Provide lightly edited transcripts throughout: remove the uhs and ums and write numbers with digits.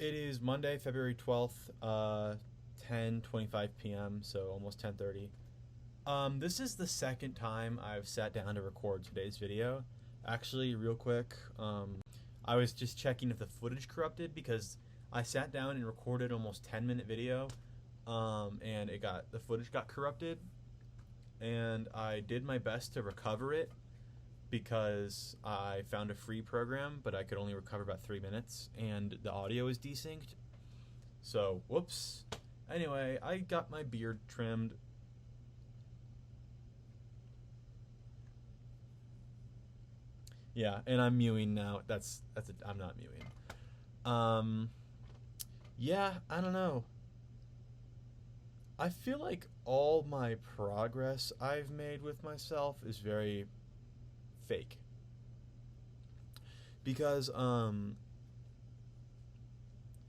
It is Monday, February 12th, 10:25 p.m., so almost 10:30. This is the second time I've sat down to record today's video. Actually, real quick, I was just checking if the footage corrupted because I sat down and recorded almost 10-minute video, and the footage got corrupted, and I did my best to recover it because I found a free program, but I could only recover about 3 minutes, and the audio is desynced. So, whoops. Anyway, I got my beard trimmed. Yeah, and I'm mewing now. I'm not mewing. Yeah, I don't know. I feel like all my progress I've made with myself is very fake. Because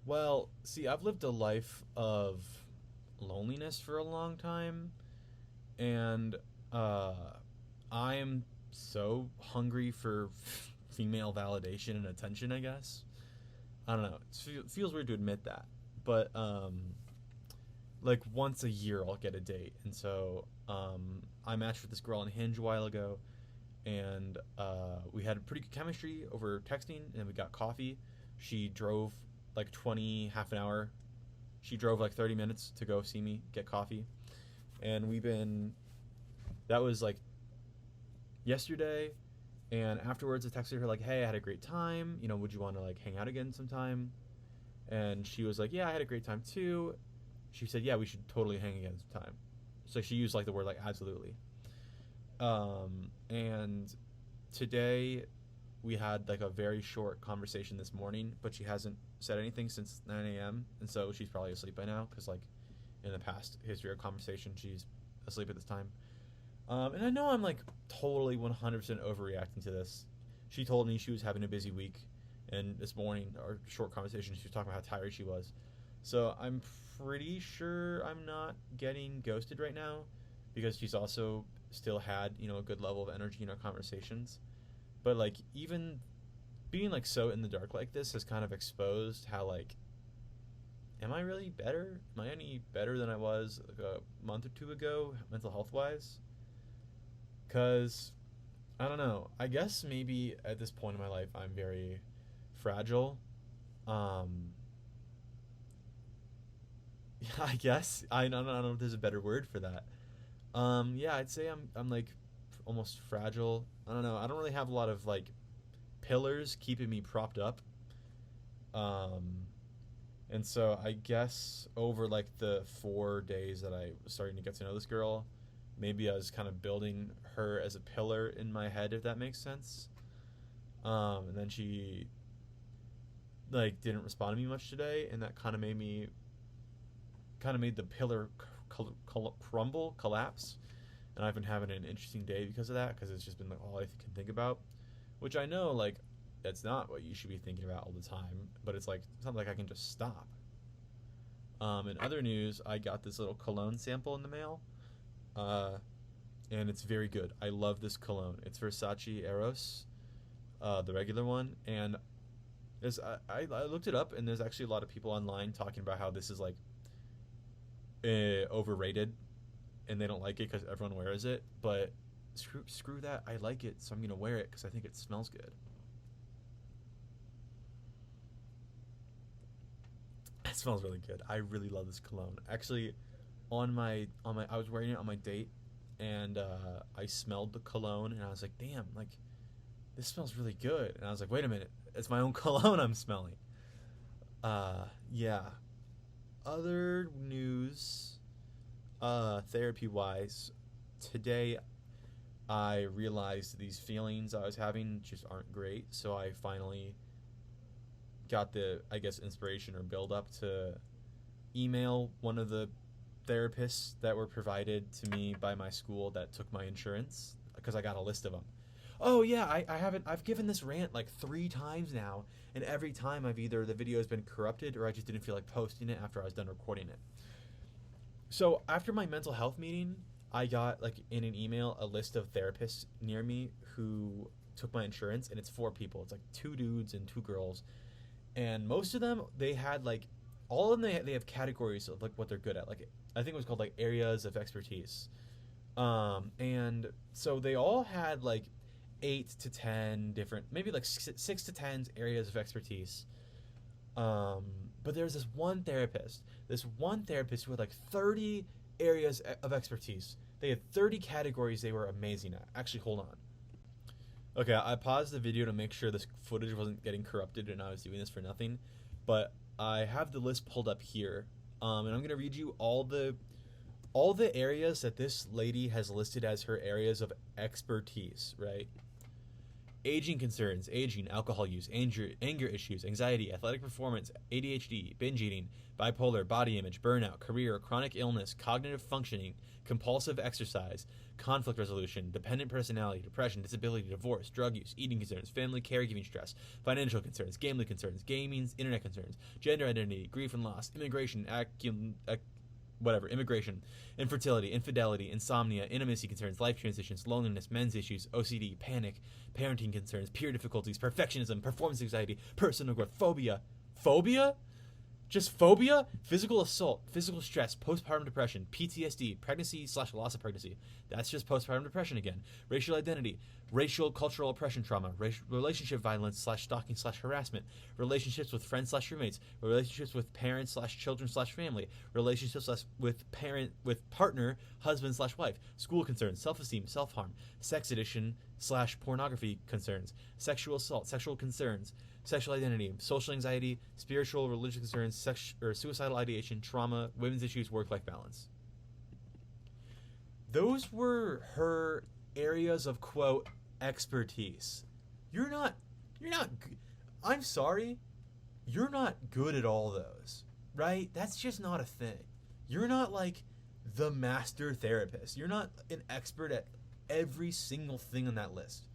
well, see, I've lived a life of loneliness for a long time, and I am so hungry for female validation and attention, I guess. I don't know. It feels weird to admit that, but like once a year I'll get a date, and so I matched with this girl on Hinge a while ago, and we had pretty good chemistry over texting, and we got coffee. She drove like half an hour. She drove like 30 minutes to go see me get coffee, and that was like yesterday, and afterwards I texted her like, hey, I had a great time, would you want to like hang out again sometime? And she was like, yeah, I had a great time too. She said, yeah, we should totally hang again sometime. So she used like the word like absolutely. And today we had like a very short conversation this morning, but she hasn't said anything since 9 a.m. And so she's probably asleep by now because like in the past history of conversation, she's asleep at this time. And I know I'm like totally 100% overreacting to this. She told me she was having a busy week, and this morning, our short conversation, she was talking about how tired she was. So I'm pretty sure I'm not getting ghosted right now because she's also still had, a good level of energy in our conversations. But like even being like so in the dark like this has kind of exposed how like am I really better? Am I any better than I was like a month or two ago mental health wise? Cuz I don't know. I guess maybe at this point in my life I'm very fragile. Um yeah, I guess I don't know if there's a better word for that. Yeah, I'd say I'm like almost fragile. I don't know. I don't really have a lot of like pillars keeping me propped up. Um, and so I guess over like the 4 days that I was starting to get to know this girl, maybe I was kind of building her as a pillar in my head, if that makes sense. And then she like didn't respond to me much today, and that kind of made the pillar crumble, collapse. And I've been having an interesting day because of that, because it's just been like all I can think about, which I know like that's not what you should be thinking about all the time, but it's like something like I can just stop. In other news, I got this little cologne sample in the mail, uh, and it's very good. I love this cologne. It's Versace Eros, the regular one, and I looked it up, and there's actually a lot of people online talking about how this is like overrated, and they don't like it because everyone wears it. But screw that. I like it, so I'm gonna wear it because I think it smells good. It smells really good. I really love this cologne. Actually, I was wearing it on my date, and I smelled the cologne, and I was like, damn, like this smells really good. And I was like, wait a minute, it's my own cologne I'm smelling. Yeah. Other news, therapy wise, today I realized these feelings I was having just aren't great. So I finally got the, I guess, inspiration or build up to email one of the therapists that were provided to me by my school that took my insurance, because I got a list of them. Oh yeah, I haven't. I've given this rant like 3 times now, and every time the video has been corrupted, or I just didn't feel like posting it after I was done recording it. So after my mental health meeting, I got like in an email a list of therapists near me who took my insurance, and it's 4 people. It's like 2 dudes and 2 girls, and most of them they had like all of them they have categories of like what they're good at. Like I think it was called like areas of expertise. And so they all had like 8 to 10 different, maybe like 6 to 10 areas of expertise. Um, but there's this one therapist who had like 30 areas of expertise. They had 30 categories they were amazing at. Actually, hold on. Okay, I paused the video to make sure this footage wasn't getting corrupted and I was doing this for nothing. But I have the list pulled up here, and I'm gonna read you all the areas that this lady has listed as her areas of expertise. Right? Aging concerns, aging, alcohol use, anger issues, anxiety, athletic performance, ADHD, binge eating, bipolar, body image, burnout, career, chronic illness, cognitive functioning, compulsive exercise, conflict resolution, dependent personality, depression, disability, divorce, drug use, eating concerns, family caregiving stress, financial concerns, gaming, internet concerns, gender identity, grief and loss, immigration, immigration, infertility, infidelity, insomnia, intimacy concerns, life transitions, loneliness, men's issues, OCD, panic, parenting concerns, peer difficulties, perfectionism, performance anxiety, personal growth, phobia, just phobia, physical assault, physical stress, postpartum depression, PTSD, pregnancy/loss of pregnancy. That's just postpartum depression again. Racial identity, racial cultural oppression trauma, relationship violence/stalking/harassment, relationships with friends/roommates, relationships with parents/children/family, relationships with partner, husband/wife, school concerns, self-esteem, self-harm, sex addiction/pornography concerns, sexual assault, sexual concerns, sexual identity, social anxiety, spiritual, religious concerns, suicidal ideation, trauma, women's issues, work-life balance. Those were her areas of quote expertise. You're not I'm sorry, you're not good at all those, right? That's just not a thing. You're not like the master therapist. You're not an expert at every single thing on that list.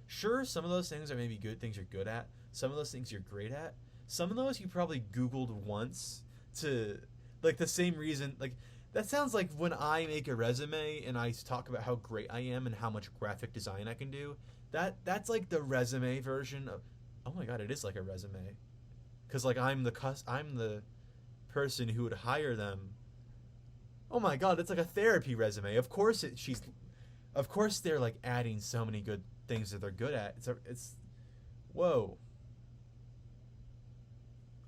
Sure, some of those things are maybe good things you're good at. Some of those things you're great at. Some of those you probably Googled once to, like, the same reason. Like, that sounds like when I make a resume and I talk about how great I am and how much graphic design I can do. That's like the resume version of, oh my god, it is like a resume. Because, like, I'm the person who would hire them. Oh my god, it's like a therapy resume. Of course of course they're, like, adding so many good things that they're good at. It's whoa.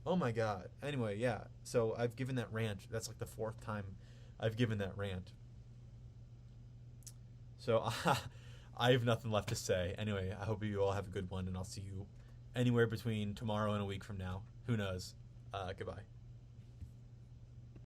Oh my god. Anyway, yeah. So I've given that rant. That's like the 4th time I've given that rant. So I have nothing left to say. Anyway, I hope you all have a good one, and I'll see you anywhere between tomorrow and a week from now. Who knows? Goodbye.